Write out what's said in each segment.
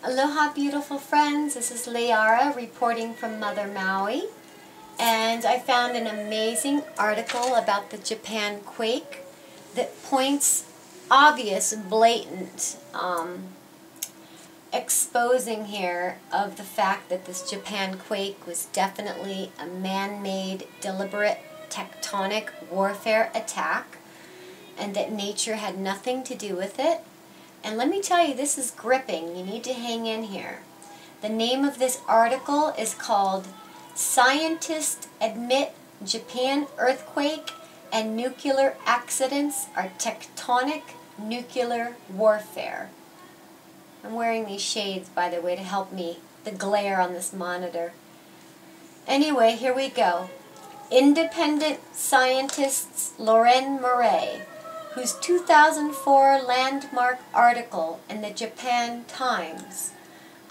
Aloha, beautiful friends. This is Leara reporting from Mother Maui, and I found an amazing article about the Japan quake that points obvious, blatant exposing here of the fact that this Japan quake was definitely a man-made, deliberate tectonic warfare attack, and that nature had nothing to do with it. And let me tell you, this is gripping. You need to hang in here. The name of this article is called "Scientists Admit Japan Earthquake and Nuclear Accidents Are Tectonic Nuclear Warfare." I'm wearing these shades, by the way, to help me, the glare on this monitor. Anyway, here we go. Independent scientists Loren Murray, whose 2004 landmark article in the Japan Times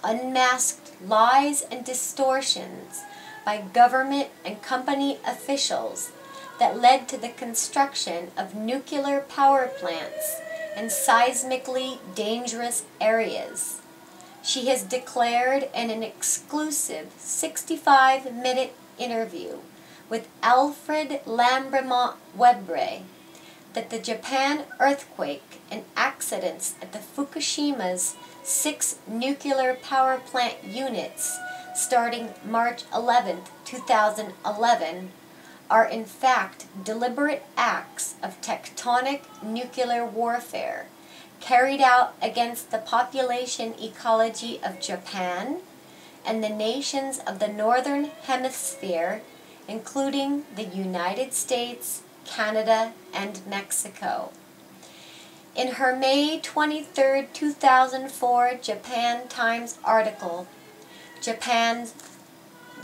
unmasked lies and distortions by government and company officials that led to the construction of nuclear power plants in seismically dangerous areas. She has declared in an exclusive 65-minute interview with Alfred Lambremont Webre that the Japan earthquake and accidents at the Fukushima's 6 nuclear power plant units starting March 11, 2011 are in fact deliberate acts of tectonic nuclear warfare carried out against the population ecology of Japan and the nations of the Northern Hemisphere, including the United States, Canada, and Mexico. In her May 23, 2004 Japan Times article, the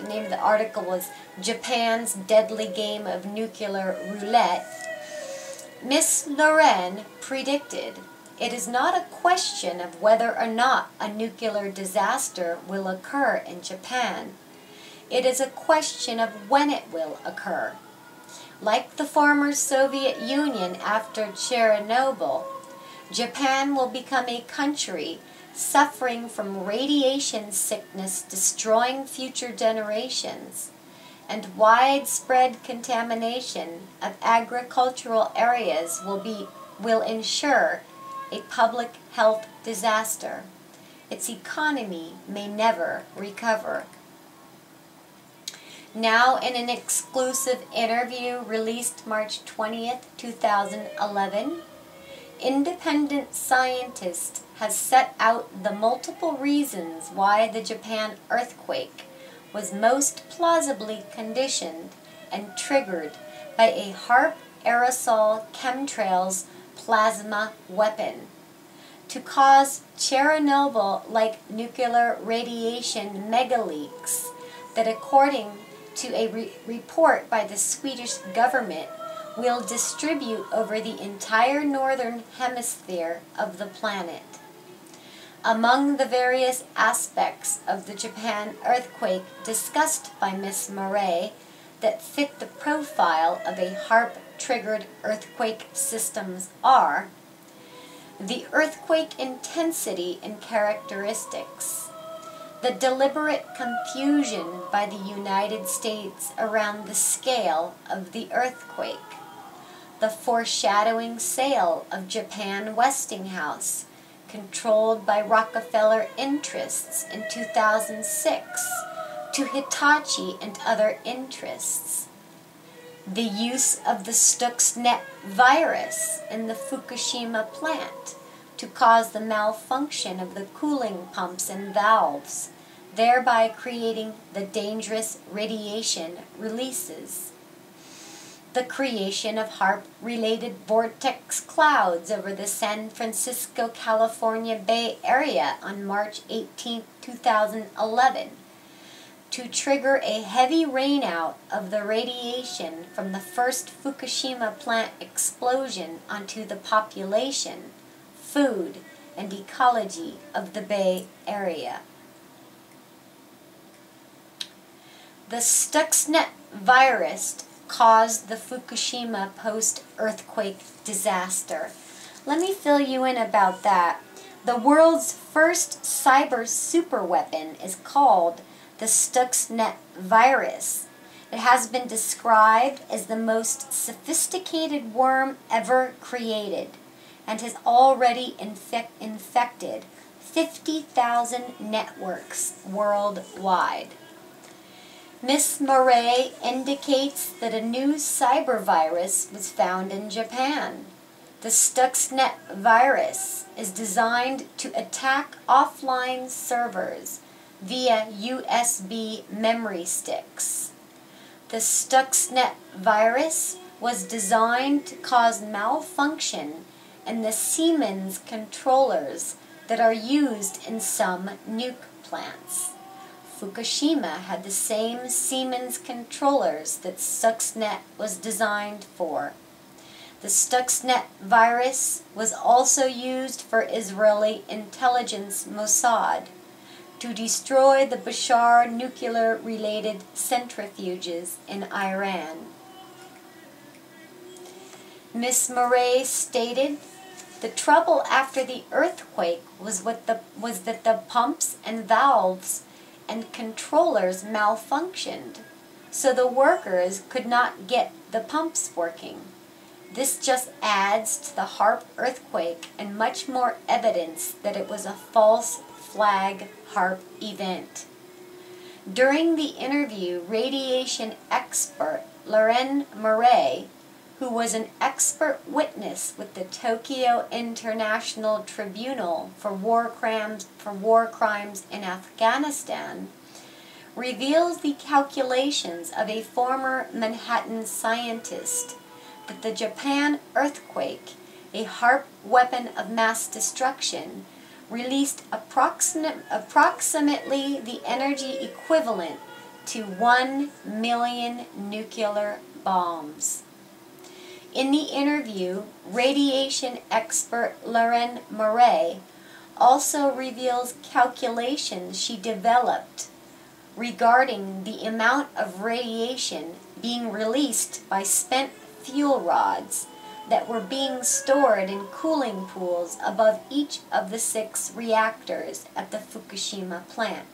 name of the article was "Japan's Deadly Game of Nuclear Roulette," Miss Loren predicted, "It is not a question of whether or not a nuclear disaster will occur in Japan. It is a question of when it will occur. Like the former Soviet Union after Chernobyl, Japan will become a country suffering from radiation sickness destroying future generations, and widespread contamination of agricultural areas will ensure a public health disaster. Its economy may never recover." Now, in an exclusive interview released March 20th, 2011, independent scientist has set out the multiple reasons why the Japan earthquake was most plausibly conditioned and triggered by a HAARP aerosol chemtrails plasma weapon to cause Chernobyl-like nuclear radiation megaleaks that, according to a report by the Swedish government, will distribute over the entire northern hemisphere of the planet. Among the various aspects of the Japan earthquake discussed by Ms. Murray that fit the profile of a HAARP-triggered earthquake systems are the earthquake intensity and characteristics, the deliberate confusion by the United States around the scale of the earthquake, the foreshadowing sale of Japan Westinghouse, controlled by Rockefeller interests in 2006, to Hitachi and other interests, the use of the Stuxnet virus in the Fukushima plant to cause the malfunction of the cooling pumps and valves, thereby creating the dangerous radiation releases, the creation of HAARP-related vortex clouds over the San Francisco, California Bay Area on March 18, 2011, to trigger a heavy rainout of the radiation from the first Fukushima plant explosion onto the population, food, and ecology of the Bay Area. The Stuxnet virus caused the Fukushima post-earthquake disaster. Let me fill you in about that. The world's first cyber superweapon is called the Stuxnet virus. It has been described as the most sophisticated worm ever created and has already infected 50,000 networks worldwide. Ms. Murray indicates that a new cyber virus was found in Japan. The Stuxnet virus is designed to attack offline servers via USB memory sticks. The Stuxnet virus was designed to cause malfunction in the Siemens controllers that are used in some nuke plants. Fukushima had the same Siemens controllers that Stuxnet was designed for. The Stuxnet virus was also used for Israeli intelligence Mossad to destroy the Bashar nuclear-related centrifuges in Iran. Ms. Murray stated, "The trouble after the earthquake was that the pumps and valves and controllers malfunctioned, so the workers could not get the pumps working. This just adds to the HAARP earthquake and much more evidence that it was a false flag HAARP event." During the interview, radiation expert Lorraine Murray, who was an expert witness with the Tokyo International Tribunal for war crimes in Afghanistan, reveals the calculations of a former Manhattan scientist that the Japan earthquake, a HAARP weapon of mass destruction, released approximately the energy equivalent to 1 million nuclear bombs. In the interview, radiation expert Lorraine Murray also reveals calculations she developed regarding the amount of radiation being released by spent fuel rods that were being stored in cooling pools above each of the 6 reactors at the Fukushima plant.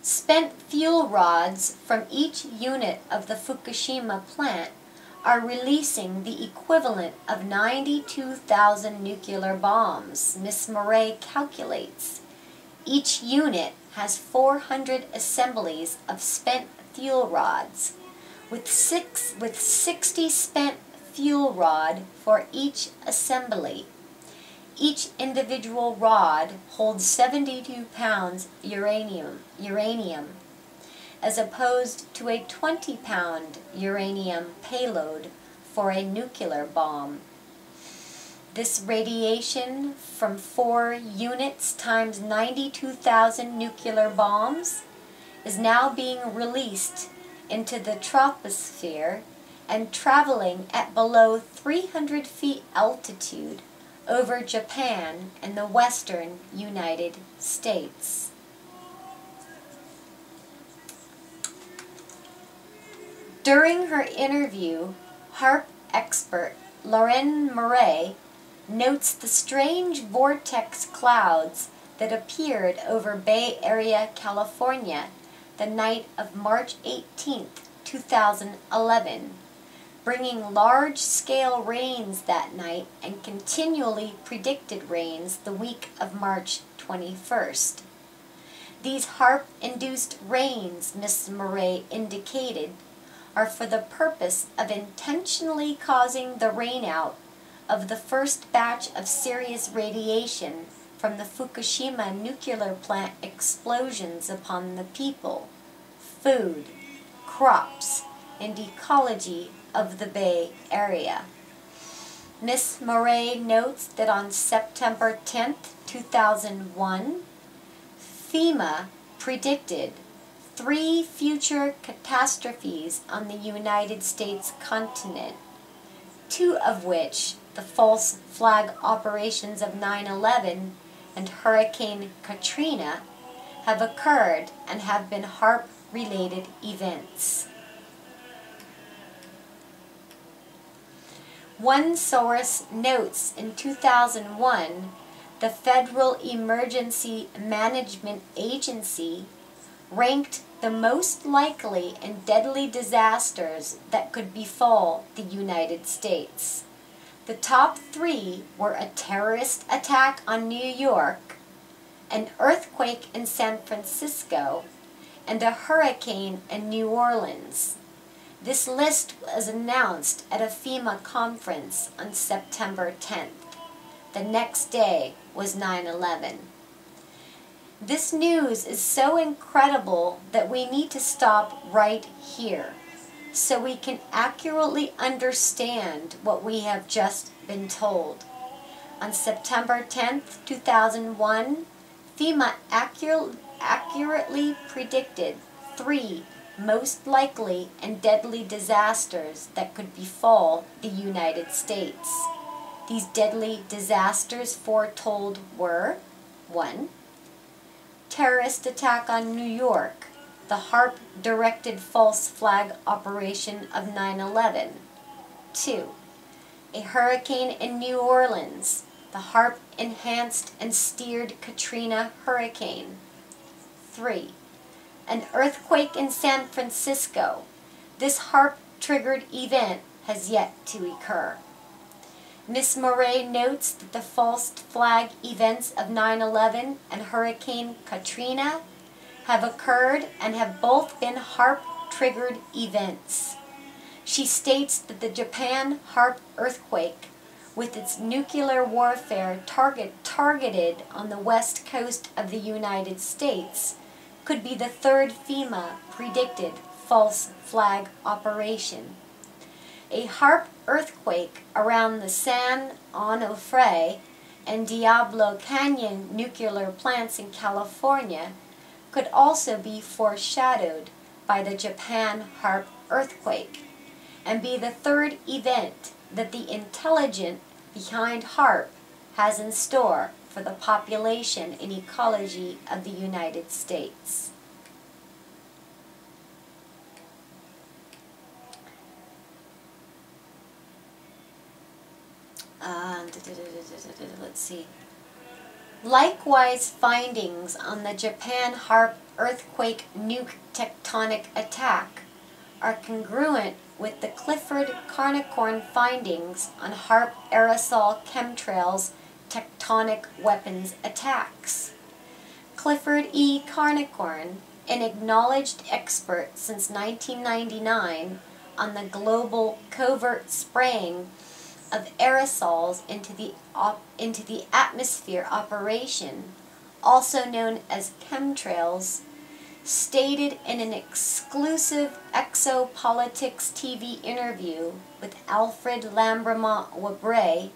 Spent fuel rods from each unit of the Fukushima plant are releasing the equivalent of 92,000 nuclear bombs, Ms. Murray calculates. Each unit has 400 assemblies of spent fuel rods, with 60 spent fuel rod for each assembly. Each individual rod holds 72 pounds uranium, as opposed to a 20-pound uranium payload for a nuclear bomb. This radiation from 4 units times 92,000 nuclear bombs is now being released into the troposphere and traveling at below 300 feet altitude over Japan and the western United States. During her interview, HAARP expert Lorraine Murray notes the strange vortex clouds that appeared over Bay Area, California, the night of March 18, 2011, bringing large-scale rains that night and continually predicted rains the week of March 21st. These HAARP-induced rains, Ms. Murray indicated, are for the purpose of intentionally causing the rainout of the first batch of serious radiation from the Fukushima nuclear plant explosions upon the people, food, crops, and ecology of the Bay Area. Ms. Murray notes that on September 10, 2001, FEMA predicted 3 future catastrophes on the United States continent, 2 of which, the false flag operations of 9/11 and Hurricane Katrina, have occurred and have been HAARP-related events. One source notes in 2001 the Federal Emergency Management Agency ranked the most likely and deadly disasters that could befall the United States. The top three were a terrorist attack on New York, an earthquake in San Francisco, and a hurricane in New Orleans. This list was announced at a FEMA conference on September 10th. The next day was 9/11. This news is so incredible that we need to stop right here so we can accurately understand what we have just been told. On September 10th, 2001, FEMA accurately predicted 3 most likely and deadly disasters that could befall the United States. These deadly disasters foretold were: 1. Terrorist attack on New York, the HAARP-directed false flag operation of 9/11. 2. A hurricane in New Orleans, the HAARP-enhanced and steered Katrina hurricane. 3. An earthquake in San Francisco. This HAARP-triggered event has yet to occur. Ms. Murray notes that the false flag events of 9/11 and Hurricane Katrina have occurred and have both been HAARP-triggered events. She states that the Japan HAARP earthquake, with its nuclear warfare targeted on the west coast of the United States, could be the third FEMA predicted false flag operation. A HAARP earthquake around the San Onofre and Diablo Canyon nuclear plants in California could also be foreshadowed by the Japan HAARP earthquake and be the third event that the intelligent behind HAARP has in store for the population and ecology of the United States. Let's see. Likewise, findings on the Japan HAARP earthquake nuke tectonic attack are congruent with the Clifford-Carnicorn findings on HAARP aerosol chemtrails tectonic weapons attacks. Clifford E. Carnicorn, an acknowledged expert since 1999 on the global covert spraying of aerosols into the atmosphere operation, also known as chemtrails, stated in an exclusive Exopolitics TV interview with Alfred Lambremont Wabre,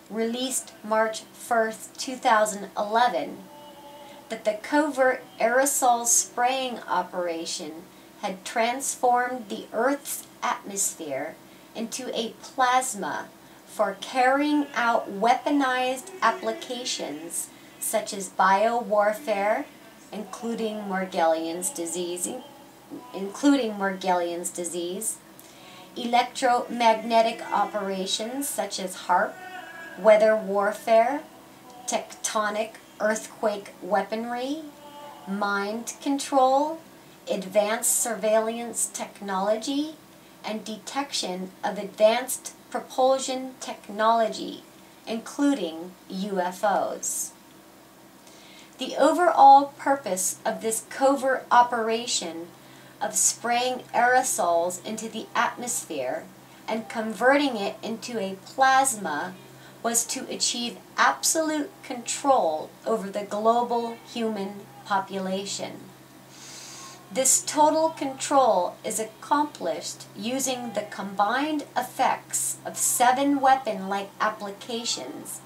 released March 1st, 2011, that the covert aerosol spraying operation had transformed the Earth's atmosphere into a plasma for carrying out weaponized applications such as biowarfare, including Morgellons disease, electromagnetic operations such as HAARP, weather warfare, tectonic earthquake weaponry, mind control, advanced surveillance technology, and detection of advanced propulsion technology, including UFOs. The overall purpose of this covert operation of spraying aerosols into the atmosphere and converting it into a plasma was to achieve absolute control over the global human population. This total control is accomplished using the combined effects of 7 weapon-like applications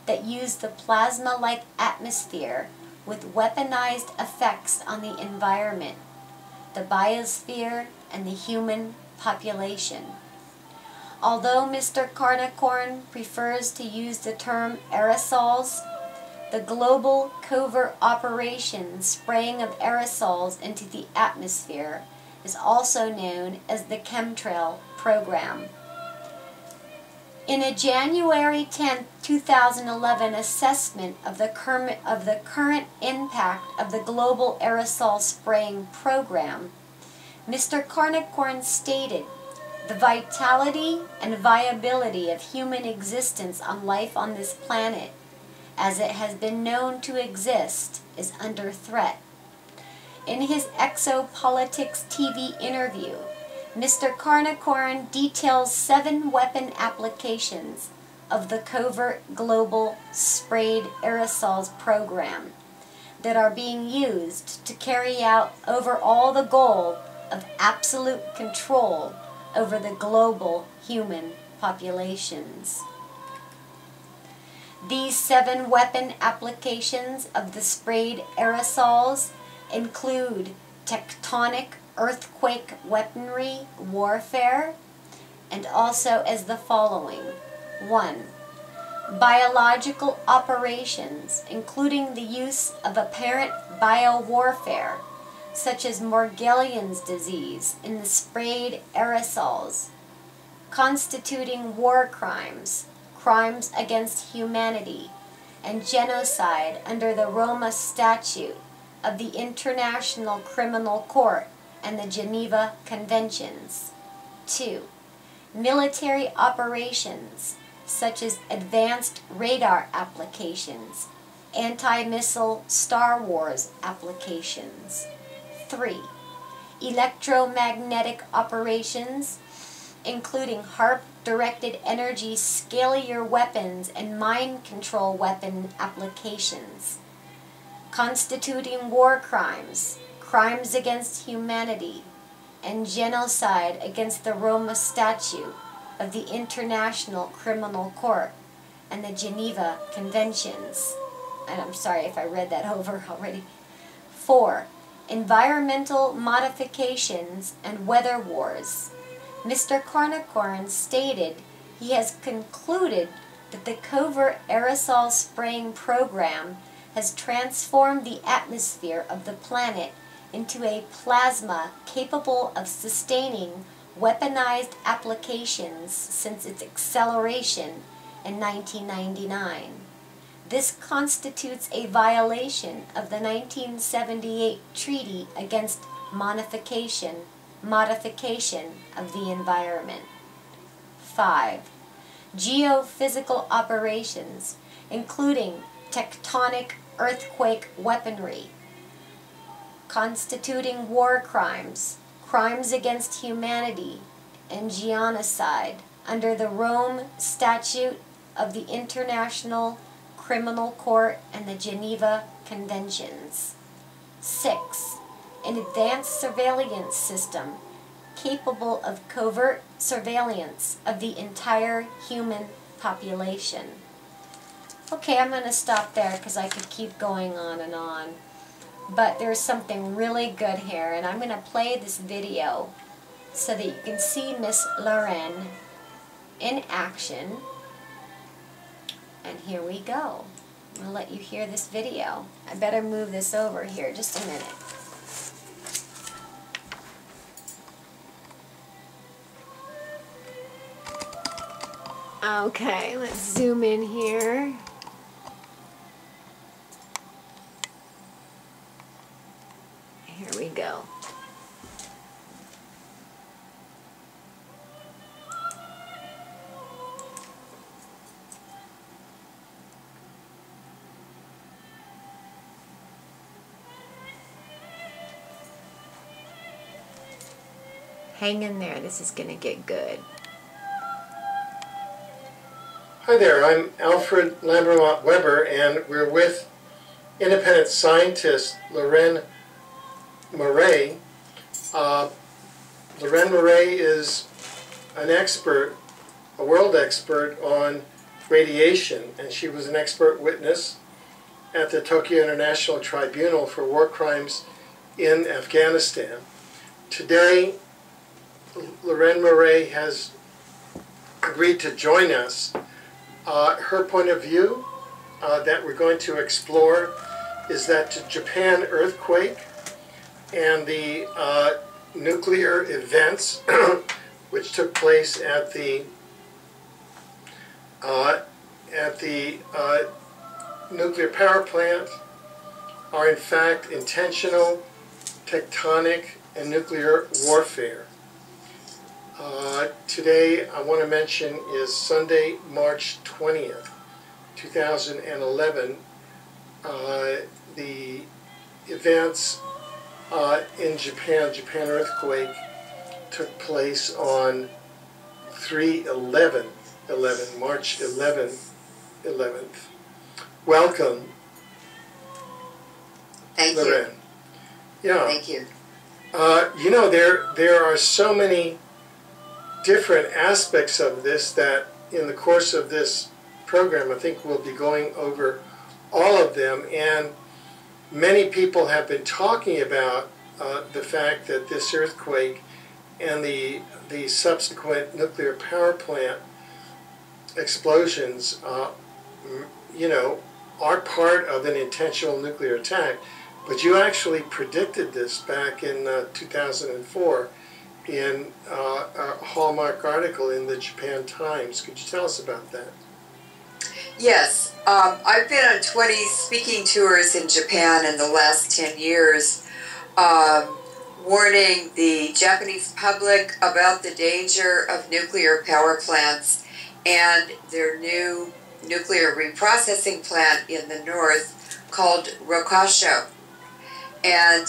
that use the plasma-like atmosphere with weaponized effects on the environment, the biosphere, and the human population. Although Mr. Carnicorn prefers to use the term aerosols, the global covert operation spraying of aerosols into the atmosphere is also known as the chemtrail program. In a January 10, 2011 assessment of the current impact of the global aerosol spraying program, Mr. Carnicorn stated, "The vitality and viability of human existence on life on this planet, as it has been known to exist, is under threat." In his Exopolitics TV interview, Mr. Carnicorn details 7 weapon applications of the covert global sprayed aerosols program that are being used to carry out overall the goal of absolute control over the global human populations. These 7 weapon applications of the sprayed aerosols include tectonic earthquake weaponry warfare, and also as the following. 1. Biological operations, including the use of apparent biowarfare, such as Morgellons disease in the sprayed aerosols, constituting war crimes, crimes against humanity, and genocide under the Roma Statute of the International Criminal Court and the Geneva Conventions. 2. Military operations, such as advanced radar applications, anti-missile Star Wars applications. 3. Electromagnetic operations, including HAARP directed energy scalar weapons and mind control weapon applications, constituting war crimes, crimes against humanity, and genocide against the Roma Statute of the International Criminal Court and the Geneva Conventions. And I'm sorry if I read that over already. 4. Environmental modifications and weather wars. Mr. Carnicorn stated he has concluded that the covert aerosol spraying program has transformed the atmosphere of the planet into a plasma capable of sustaining weaponized applications since its acceleration in 1999. This constitutes a violation of the 1978 Treaty Against Modification of the Environment. 5. Geophysical operations, including tectonic earthquake weaponry, constituting war crimes, crimes against humanity, and genocide under the Rome Statute of the International Criminal Court and the Geneva Conventions. 6. An advanced surveillance system capable of covert surveillance of the entire human population. Okay, I'm going to stop there because I could keep going on and on. But there's something really good here, and I'm going to play this video so that you can see Miss Loren in action. And here we go. I'm going to let you hear this video. I better move this over here just a minute. Okay, let's zoom in here. Here we go. Hang in there, this is going to get good. Hi there, I'm Alfred Lambermont Weber, and we're with independent scientist Loren Murray. Loren Murray is an expert, a world expert on radiation, and she was an expert witness at the Tokyo International Tribunal for War Crimes in Afghanistan. Today, Loren Murray has agreed to join us. Her point of view that we're going to explore is that the Japan earthquake and the nuclear events which took place at the at the nuclear power plant are in fact intentional tectonic and nuclear warfare. Today I want to mention is Sunday, March 20th, 2011. The events in Japan earthquake took place on 3/11, March 11th. Welcome, Thank Lorraine. you. Yeah. Thank you. You know, there are so many different aspects of this that in the course of this program, I think we'll be going over all of them. And many people have been talking about the fact that this earthquake and the subsequent nuclear power plant explosions, you know, are part of an intentional nuclear attack. But you actually predicted this back in 2004 in a hallmark article in the Japan Times. Could you tell us about that? Yes, I've been on 20 speaking tours in Japan in the last 10 years, warning the Japanese public about the danger of nuclear power plants and their new nuclear reprocessing plant in the north called Rokasho. And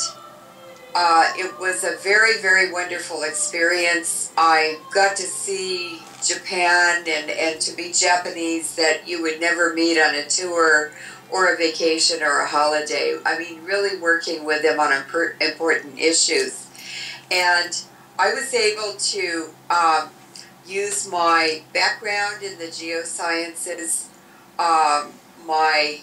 it was a very, very wonderful experience. I got to see Japan and to meet Japanese that you would never meet on a tour or a vacation or a holiday. I mean, really working with them on important issues. And I was able to use my background in the geosciences, my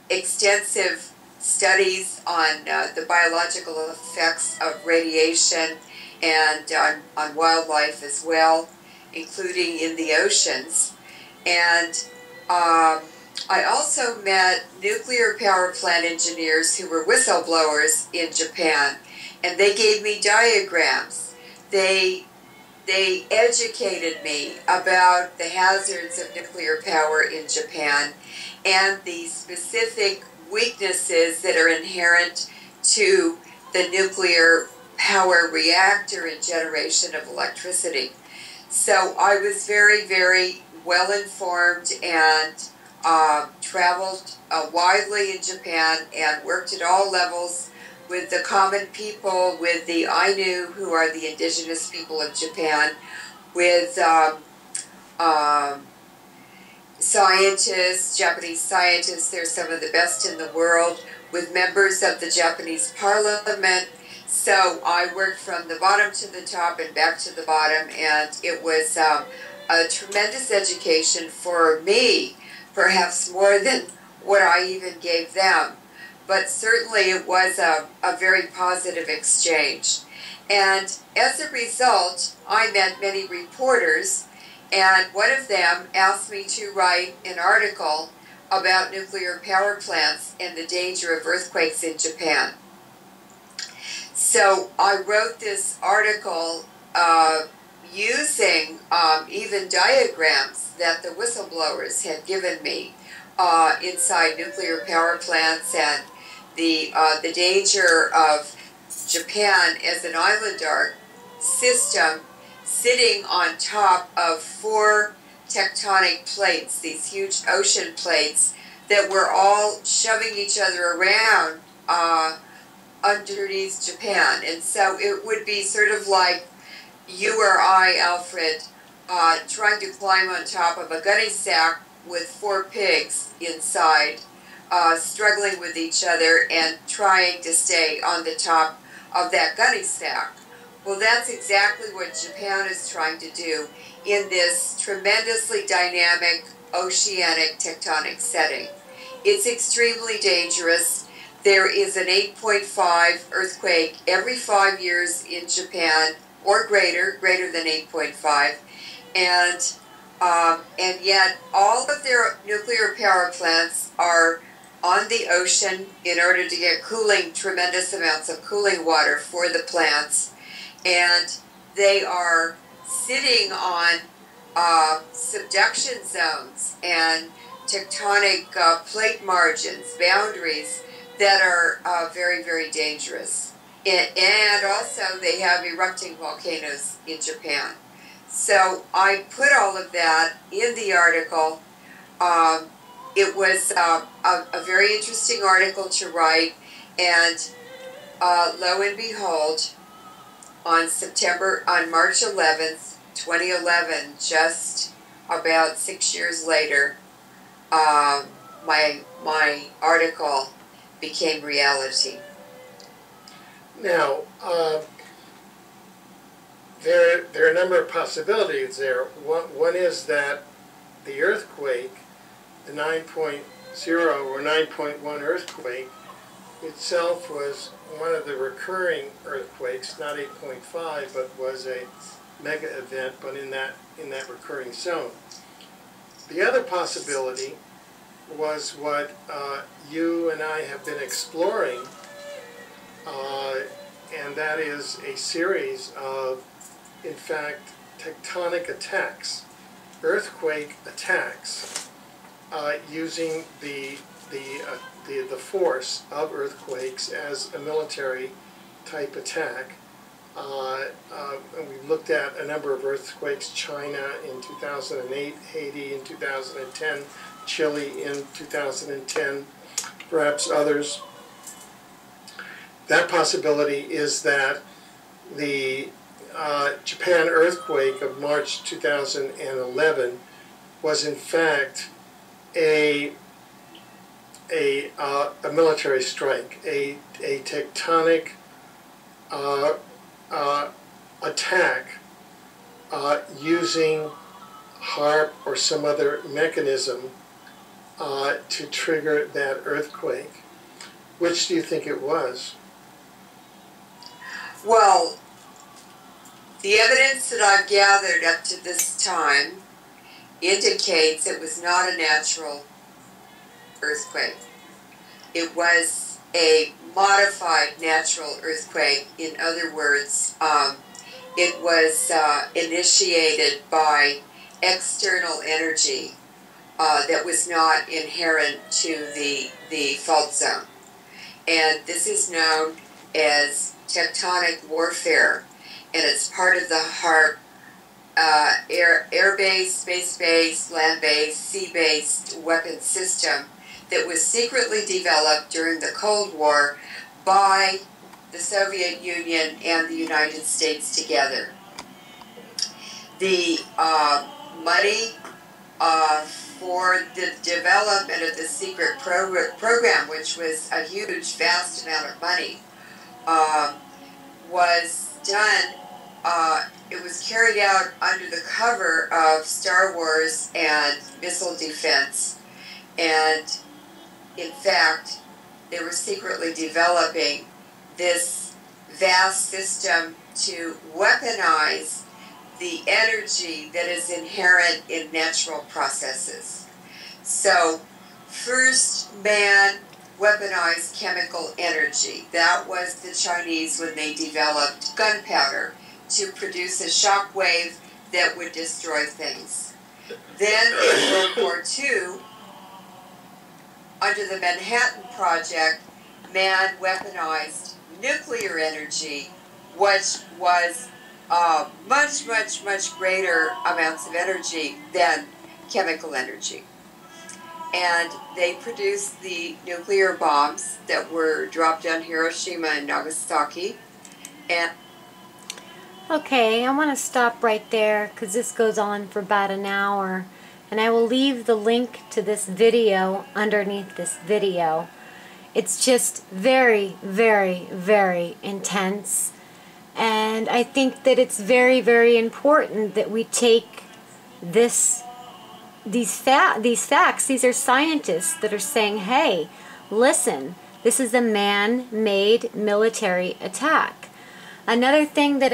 extensive studies on the biological effects of radiation and on wildlife as well, including in the oceans. And I also met nuclear power plant engineers who were whistleblowers in Japan, and they gave me diagrams. They educated me about the hazards of nuclear power in Japan and the specific weaknesses that are inherent to the nuclear power reactor and generation of electricity. So I was very, very well informed and traveled widely in Japan and worked at all levels with the common people, with the Ainu, who are the indigenous people of Japan, with scientists, Japanese scientists. They're some of the best in the world, with members of the Japanese parliament. So I worked from the bottom to the top and back to the bottom, and it was a tremendous education for me, perhaps more than what I even gave them. But certainly it was a very positive exchange. And as a result, I met many reporters, and one of them asked me to write an article about nuclear power plants and the danger of earthquakes in Japan. So I wrote this article using even diagrams that the whistleblowers had given me inside nuclear power plants and the danger of Japan as an island arc system sitting on top of 4 tectonic plates, these huge ocean plates that were all shoving each other around underneath Japan. And so it would be sort of like you or I, Alfred, trying to climb on top of a gunny sack with 4 pigs inside, struggling with each other and trying to stay on the top of that gunny sack. Well, that's exactly what Japan is trying to do in this tremendously dynamic oceanic tectonic setting. It's extremely dangerous. There is an 8.5 earthquake every 5 years in Japan, or greater than 8.5, and yet all of their nuclear power plants are on the ocean in order to get cooling, tremendous amounts of cooling water for the plants, and they are sitting on subduction zones and tectonic plate margins, boundaries that are very, very dangerous. And also they have erupting volcanoes in Japan. So I put all of that in the article. It was a very interesting article to write, and lo and behold, on March 11th, 2011, just about 6 years later, my article became reality. Now, there are a number of possibilities there. One is that the earthquake, the 9.0 or 9.1 earthquake itself was one of the recurring earthquakes, not 8.5, but was a mega event, but in that recurring zone. The other possibility was what you and I have been exploring, and that is a series of, in fact, tectonic attacks, earthquake attacks, using the force of earthquakes as a military type attack. And we looked at a number of earthquakes: China in 2008, Haiti in 2010, Chile in 2010, perhaps others. That possibility is that the Japan earthquake of March 2011 was in fact a military strike, a tectonic attack using HAARP or some other mechanism to trigger that earthquake. Which do you think it was? Well, the evidence that I've gathered up to this time indicates it was not a natural earthquake. It was a modified natural earthquake. In other words, it was initiated by external energy that was not inherent to the fault zone. And this is known as tectonic warfare, and it's part of the HAARP air-based, space-based, land-based, sea-based weapon system that was secretly developed during the Cold War by the Soviet Union and the United States together. The money for the development of the secret program, which was a huge, vast amount of money, was done. It was carried out under the cover of Star Wars and missile defense, and in fact, they were secretly developing this vast system to weaponize the energy that is inherent in natural processes. So, first man weaponized chemical energy. That was the Chinese when they developed gunpowder to produce a shock wave that would destroy things. Then in World War II, under the Manhattan Project, man weaponized nuclear energy, which was much greater amounts of energy than chemical energy. And they produced the nuclear bombs that were dropped on Hiroshima and Nagasaki. And Okay, I want to stop right there because this goes on for about an hour. And I will leave the link to this video underneath this video. It's just very, very, very intense. And I think that it's very, very important that we take these facts. These are scientists that are saying, hey, listen, this is a man-made military attack. Another thing that